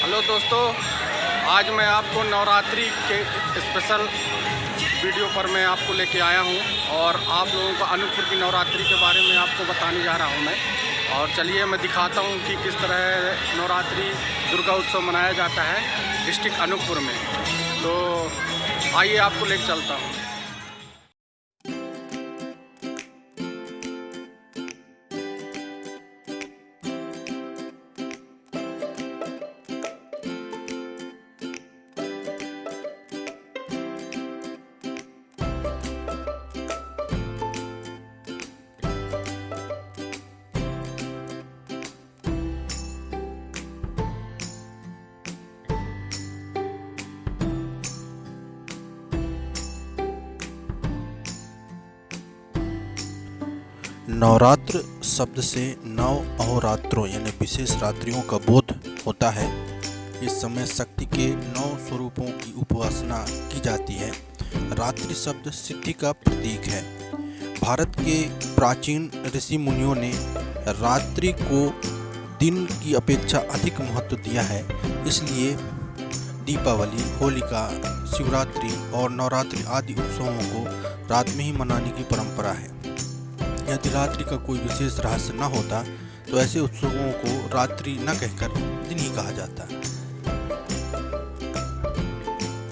Hello दोस्तों, आज मैं आपको नवरात्रि के स्पेशल वीडियो पर मैं आपको लेके आया हूं और आप लोगों को अनूपपुर की नवरात्रि के बारे में आपको बताने जा रहा हूं मैं। और चलिए मैं दिखाता हूं कि किस तरह नवरात्रि दुर्गा उत्सव मनाया जाता है डिस्ट्रिक्ट अनूपपुर में। तो आइए आपको लेके चलता हूँ। नवरात्र शब्द से नव अहोरात्रों यानी विशेष रात्रियों का बोध होता है। इस समय शक्ति के 9 स्वरूपों की उपासना की जाती है। रात्रि शब्द सिद्धि का प्रतीक है। भारत के प्राचीन ऋषि मुनियों ने रात्रि को दिन की अपेक्षा अधिक महत्व दिया है। इसलिए दीपावली, होलिका, शिवरात्रि और नवरात्रि आदि उत्सवों को रात में ही मनाने की परंपरा है। यदि रात्रि का कोई विशेष रहस्य न होता तो ऐसे उत्सवों को रात्रि न कहकर दिन ही कहा जाता।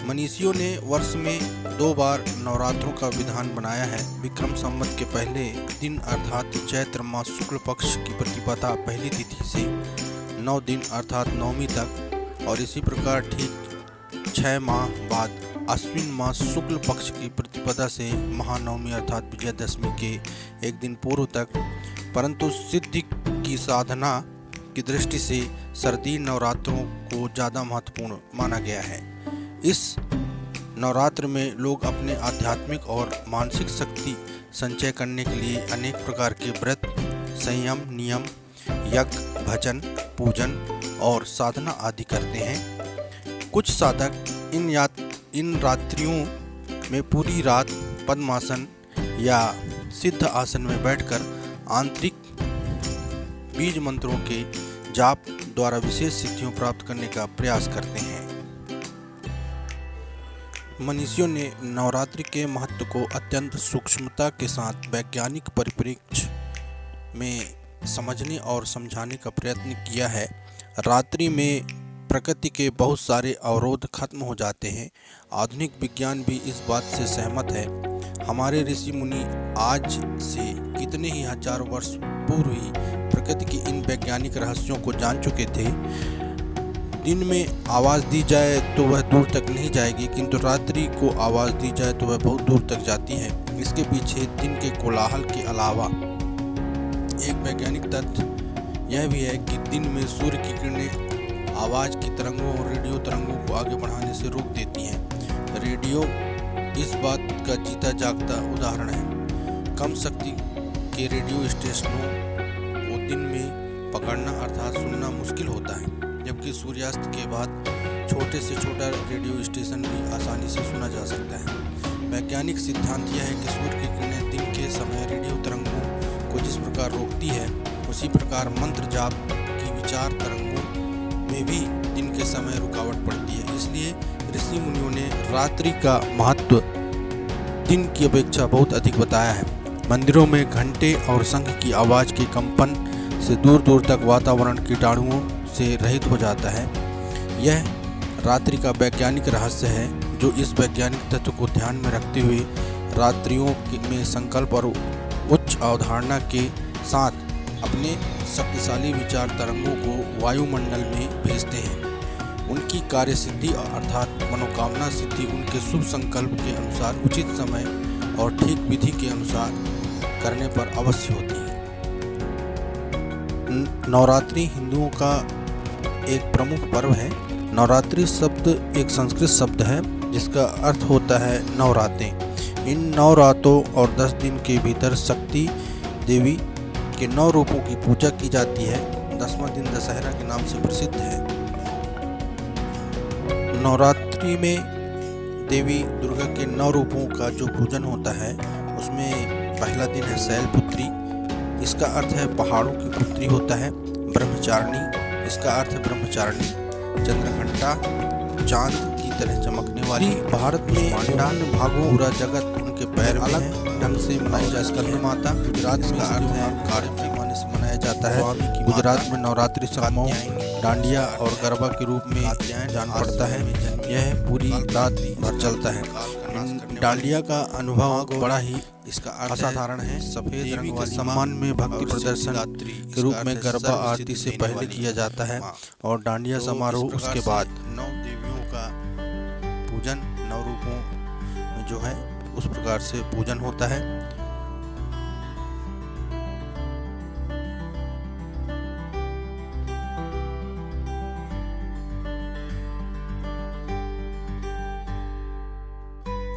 मनीषियों ने वर्ष में 2 बार नवरात्रों का विधान बनाया है। विक्रम संवत के पहले दिन अर्थात चैत्र मास शुक्ल पक्ष की प्रतिपदा पहली तिथि से 9 दिन अर्थात नवमी तक, और इसी प्रकार ठीक 6 माह बाद अश्विन मास शुक्ल पक्ष की प्रतिपदा से महानवमी अर्थात विजयदशमी के एक दिन पूर्व तक। परंतु सिद्धि की साधना की दृष्टि से शारदीय नवरात्रों को ज़्यादा महत्वपूर्ण माना गया है। इस नवरात्र में लोग अपने आध्यात्मिक और मानसिक शक्ति संचय करने के लिए अनेक प्रकार के व्रत, संयम, नियम, यज्ञ, भजन, पूजन और साधना आदि करते हैं। कुछ साधक इन रात्रियों में पूरी रात पद्मासन या सिद्ध आसन में बैठकर आंतरिक बीज मंत्रों के जाप द्वारा विशेष सिद्धियों प्राप्त करने का प्रयास करते हैं। मनीषियों ने नवरात्रि के महत्व को अत्यंत सूक्ष्मता के साथ वैज्ञानिक परिप्रेक्ष्य में समझने और समझाने का प्रयत्न किया है। रात्रि में प्रकृति के बहुत सारे अवरोध खत्म हो जाते हैं। आधुनिक विज्ञान भी इस बात से सहमत है। हमारे ऋषि मुनि आज से कितने ही हजारों वर्ष पूर्व ही प्रकृति की इन वैज्ञानिक रहस्यों को जान चुके थे। दिन में आवाज़ दी जाए तो वह दूर तक नहीं जाएगी, किंतु रात्रि को आवाज़ दी जाए तो वह बहुत दूर तक जाती है। इसके पीछे दिन के कोलाहल के अलावा एक वैज्ञानिक तथ्य यह भी है कि दिन में सूर्य की किरणें आवाज़ की तरंगों और रेडियो तरंगों को आगे बढ़ाने से रोक देती हैं। रेडियो इस बात का जीता जागता उदाहरण है। कम शक्ति के रेडियो स्टेशनों को दिन में पकड़ना अर्थात सुनना मुश्किल होता है, जबकि सूर्यास्त के बाद छोटे से छोटा रेडियो स्टेशन भी आसानी से सुना जा सकता है। वैज्ञानिक सिद्धांत यह है कि सूर्य की किरणें दिन के समय रेडियो तरंगों को जिस प्रकार रोकती है, उसी प्रकार मंत्र जाप की विचार तरंगों में भी दिन के समय रुकावट पड़ती है। इसलिए ऋषि मुनियों ने रात्रि का महत्व दिन की अपेक्षा बहुत अधिक बताया है। मंदिरों में घंटे और शंख की आवाज़ के कंपन से दूर दूर तक वातावरण कीटाणुओं से रहित हो जाता है। यह रात्रि का वैज्ञानिक रहस्य है, जो इस वैज्ञानिक तत्व को ध्यान में रखते हुए रात्रियों में संकल्प और उच्च अवधारणा के साथ अपने शक्तिशाली विचार तरंगों को वायुमंडल में भेजते हैं। उनकी कार्य सिद्धि अर्थात मनोकामना सिद्धि उनके शुभ संकल्प के अनुसार उचित समय और ठीक विधि के अनुसार करने पर अवश्य होती है। नवरात्रि हिंदुओं का एक प्रमुख पर्व है। नवरात्रि शब्द एक संस्कृत शब्द है जिसका अर्थ होता है नवरातें। इन 9 रातों और 10 दिन के भीतर शक्ति देवी के 9 रूपों की पूजा की जाती है। 10वां दिन दशहरा के नाम से प्रसिद्ध है। नवरात्रि में देवी दुर्गा के 9 रूपों का जो पूजन होता है, उसमें पहला दिन है शैलपुत्री। इसका अर्थ है पहाड़ों की पुत्री होता है। ब्रह्मचारिणी, इसका अर्थ है ब्रह्मचारिणी। चंद्रघंटा चांद की तरह चमकने वाली। भारत में विभिन्न भागों पूरा जगत उनके पैर में अलग ढंग से मनाई जाती है। माता गुजरात का अर्थ है कार्तिक माने से मनाया जाता है। गुजरात में नवरात्रि समूह डांडिया और गरबा के रूप में जान पड़ता है। यह पूरी रात भर चलता है। डांडिया का अनुभव बड़ा ही असाधारण है। सफेद रंग के सम्मान में भक्ति प्रदर्शन के रूप में गरबा आरती से पहले किया जाता है और डांडिया समारोह उसके बाद। 9 देवियों का पूजन 9 रूपों में जो है उस प्रकार से पूजन होता है।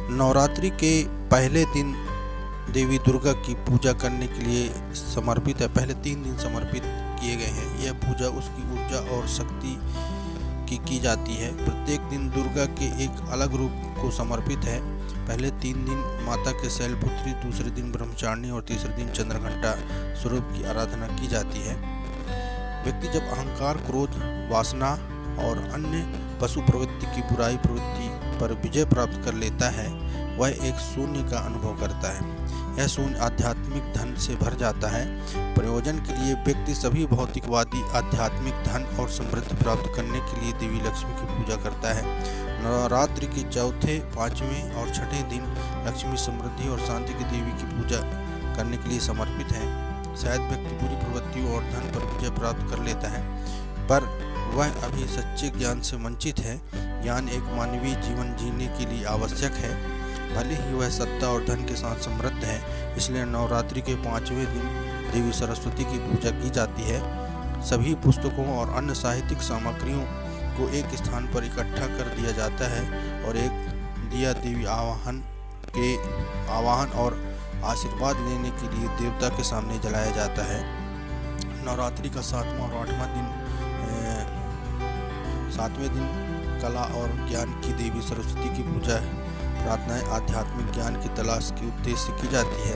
नवरात्रि के पहले दिन देवी दुर्गा की पूजा करने के लिए समर्पित है। पहले 3 दिन समर्पित किए गए हैं। यह पूजा उसकी ऊर्जा और शक्ति की जाती है। प्रत्येक दिन दुर्गा के एक अलग रूप को समर्पित है। पहले 3 दिन माता के शैलपुत्री, दूसरे दिन ब्रह्मचारिणी और तीसरे दिन चंद्रघंटा स्वरूप की आराधना की जाती है। व्यक्ति जब अहंकार, क्रोध, वासना और अन्य पशु प्रवृत्ति की बुराई प्रवृत्ति पर विजय प्राप्त कर लेता है, वह एक शून्य का अनुभव करता है। यह शून्य आध्यात्मिक धन से भर जाता है। प्रयोजन के लिए व्यक्ति सभी भौतिकवादी आध्यात्मिक धन और समृद्धि प्राप्त करने के लिए देवी लक्ष्मी की पूजा करता है। नवरात्रि के चौथे, 5वें और 6ठे दिन लक्ष्मी, समृद्धि और शांति की देवी की पूजा करने के लिए समर्पित है। शायद व्यक्ति बुरी प्रवृत्तियों और धन पर विजय प्राप्त कर लेता है, पर वह अभी सच्चे ज्ञान से वंचित है। ज्ञान एक मानवीय जीवन जीने के लिए आवश्यक है, भले ही वह सत्ता और धन के साथ समृद्ध है। इसलिए नवरात्रि के 5वें दिन देवी सरस्वती की पूजा की जाती है। सभी पुस्तकों और अन्य साहित्यिक सामग्रियों को एक स्थान पर इकट्ठा कर दिया जाता है और एक दिया देवी आवाहन और आशीर्वाद लेने के लिए देवता के सामने जलाया जाता है। नवरात्रि का 7वां और 8वां दिन 7वें दिन कला और ज्ञान की देवी सरस्वती की पूजा, प्रार्थनाएं आध्यात्मिक ज्ञान की तलाश के उद्देश्य से की जाती है।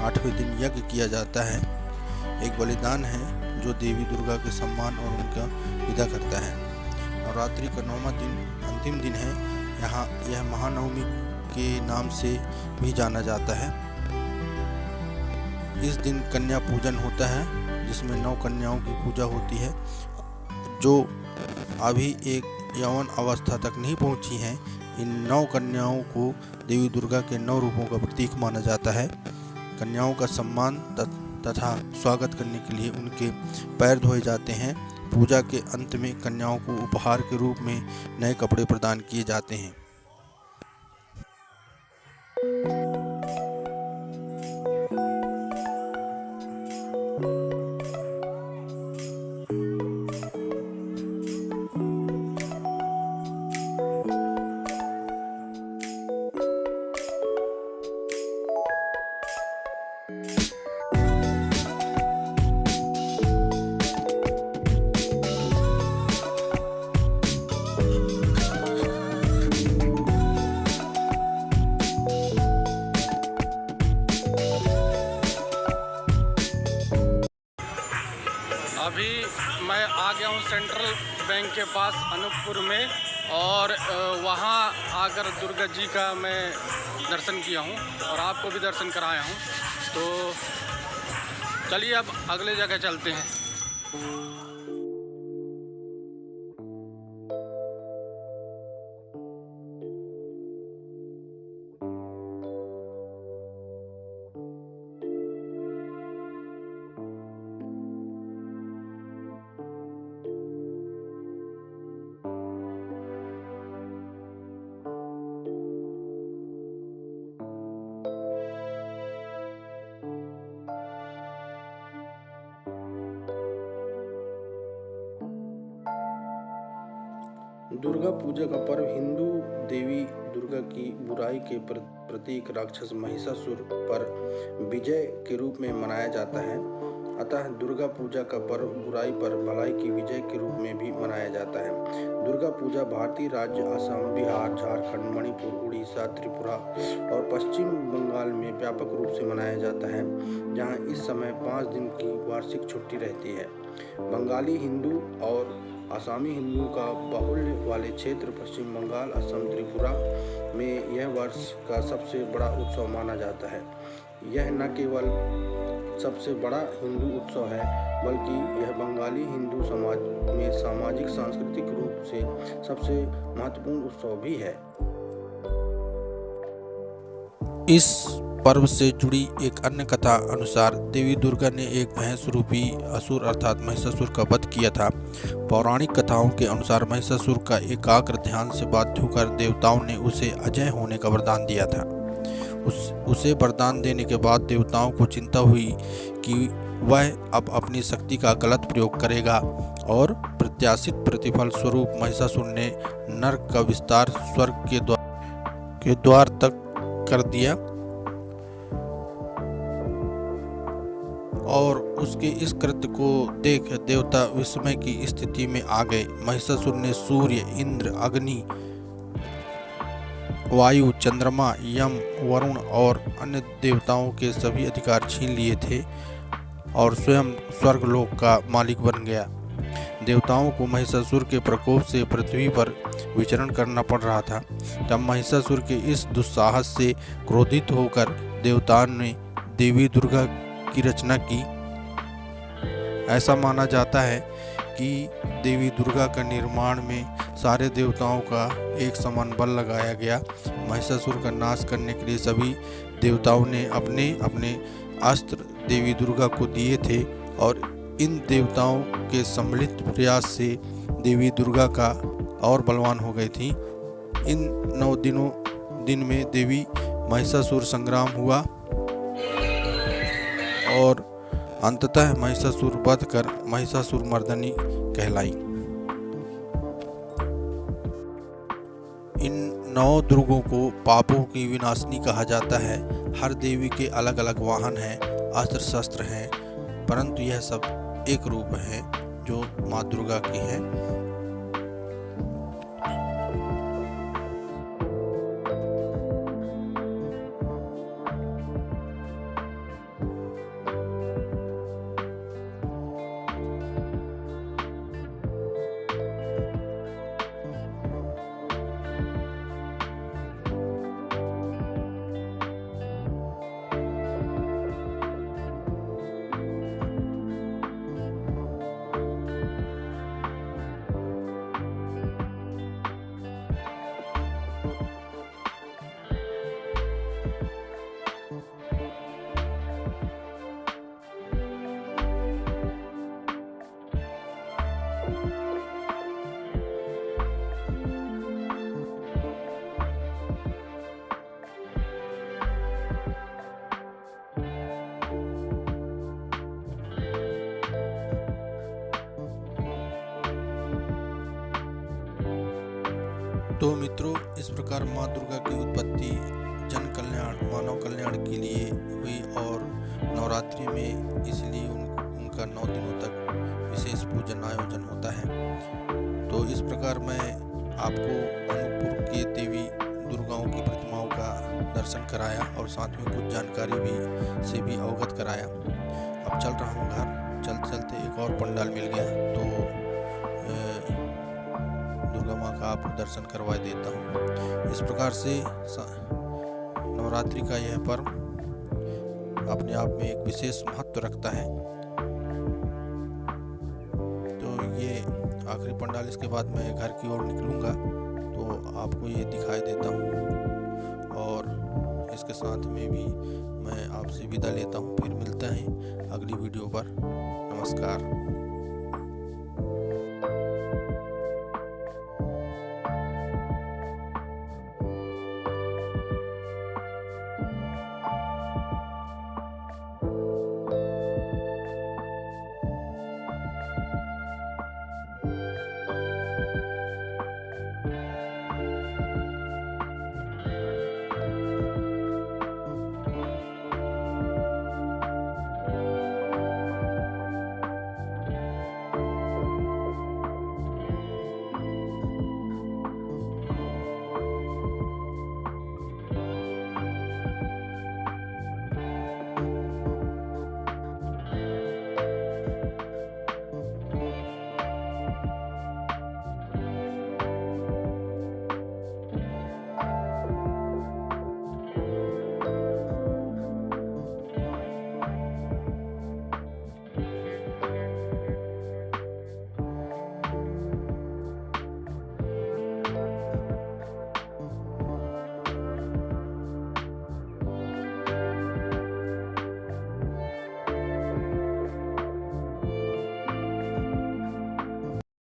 8वें दिन यज्ञ किया जाता है, एक बलिदान है जो देवी दुर्गा के सम्मान और उनका विदा करता है। नवरात्रि का 9वां दिन अंतिम दिन है। यह महानवमी के नाम से भी जाना जाता है। इस दिन कन्या पूजन होता है, जिसमें 9 कन्याओं की पूजा होती है जो अभी एक यौवन अवस्था तक नहीं पहुंची हैं। इन 9 कन्याओं को देवी दुर्गा के 9 रूपों का प्रतीक माना जाता है। कन्याओं का सम्मान तथा स्वागत करने के लिए उनके पैर धोए जाते हैं। पूजा के अंत में कन्याओं को उपहार के रूप में नए कपड़े प्रदान किए जाते हैं। अभी मैं आ गया हूँ सेंट्रल बैंक के पास अनूपपुर में, और वहाँ आकर दुर्गा जी का मैं दर्शन किया हूँ और आपको भी दर्शन कराया हूँ। तो चलिए अब अगले जगह चलते हैं। दुर्गा पूजा का पर्व हिंदू देवी दुर्गा की बुराई के प्रतीक राक्षस महिषासुर पर विजय के रूप में मनाया जाता है। अतः दुर्गा पूजा का पर्व बुराई पर भलाई की विजय के रूप में भी मनाया जाता है। दुर्गा पूजा भारतीय राज्य असम, बिहार, झारखंड, मणिपुर, उड़ीसा, त्रिपुरा और पश्चिम बंगाल में व्यापक रूप से मनाया जाता है, जहां इस समय 5 दिन की वार्षिक छुट्टी रहती है। बंगाली हिंदू और आसामी हिंदुओं का बाहुल्य वाले क्षेत्र पश्चिम बंगाल, असम, त्रिपुरा में यह वर्ष का सबसे बड़ा उत्सव माना जाता है। यह न केवल सबसे बड़ा हिंदू उत्सव है, बल्कि यह बंगाली हिंदू समाज में सामाजिक सांस्कृतिक रूप से सबसे महत्वपूर्ण उत्सव भी है। इस पर्व से जुड़ी एक अन्य कथा अनुसार देवी दुर्गा ने एक भैंस रूपी असुर अर्थात महिषासुर का वध किया था। पौराणिक कथाओं के अनुसार महिषासुर का एकाग्र ध्यान से बाध्य होकर देवताओं ने उसे अजय होने का वरदान दिया था। उसे वरदान देने के बाद देवताओं को चिंता हुई कि वह अब अपनी शक्ति का गलत प्रयोग करेगा और प्रत्याशित प्रतिफल स्वरूप महिषासुर ने नरक का विस्तार स्वर्ग के द्वार तक कर दिया और उसके इस कृत्य को देख देवता विस्मय की स्थिति में आ गए। महिषासुर ने सूर्य, इंद्र, अग्नि, वायु, चंद्रमा, यम, वरुण और अन्य देवताओं के सभी अधिकार छीन लिए थे और स्वयं स्वर्गलोक का मालिक बन गया। देवताओं को महिषासुर के प्रकोप से पृथ्वी पर विचरण करना पड़ रहा था। तब महिषासुर के इस दुस्साहस से क्रोधित होकर देवताओं ने देवी दुर्गा की रचना की। ऐसा माना जाता है कि देवी दुर्गा का निर्माण में सारे देवताओं का एक समान बल लगाया गया। महिषासुर का नाश करने के लिए सभी देवताओं ने अपने अपने अस्त्र देवी दुर्गा को दिए थे और इन देवताओं के सम्मिलित प्रयास से देवी दुर्गा का और बलवान हो गई थी। इन 9 दिन में देवी महिषासुर संग्राम हुआ और अंततः महिषासुर वध कर महिषासुर मर्दनी कहलाई। इन 9 दुर्गों को पापों की विनाशिनी कहा जाता है। हर देवी के अलग अलग वाहन हैं, अस्त्र शस्त्र हैं, परंतु यह सब एक रूप है जो माँ दुर्गा की है। तो मित्रों, इस प्रकार माँ दुर्गा की उत्पत्ति जन कल्याण, मानव कल्याण के लिए हुई और नवरात्रि में इसलिए उनका 9 दिनों तक विशेष पूजन आयोजन होता है। तो इस प्रकार मैं आपको अनूपपुर के देवी दुर्गाओं की प्रतिमाओं का दर्शन कराया और साथ में कुछ जानकारी से भी अवगत कराया। अब चल रहा हूँ घर। चलते चलते एक और पंडाल मिल गया तो दुर्गा माँ का आपको दर्शन करवा देता हूँ। इस प्रकार से नवरात्रि का यह पर्व अपने आप में एक विशेष महत्व रखता है। तो ये आखिरी पंडाल, इसके बाद मैं घर की ओर निकलूँगा तो आपको ये दिखाई देता हूँ और इसके साथ में भी मैं आपसे विदा लेता हूँ। फिर मिलते हैं अगली वीडियो पर। नमस्कार।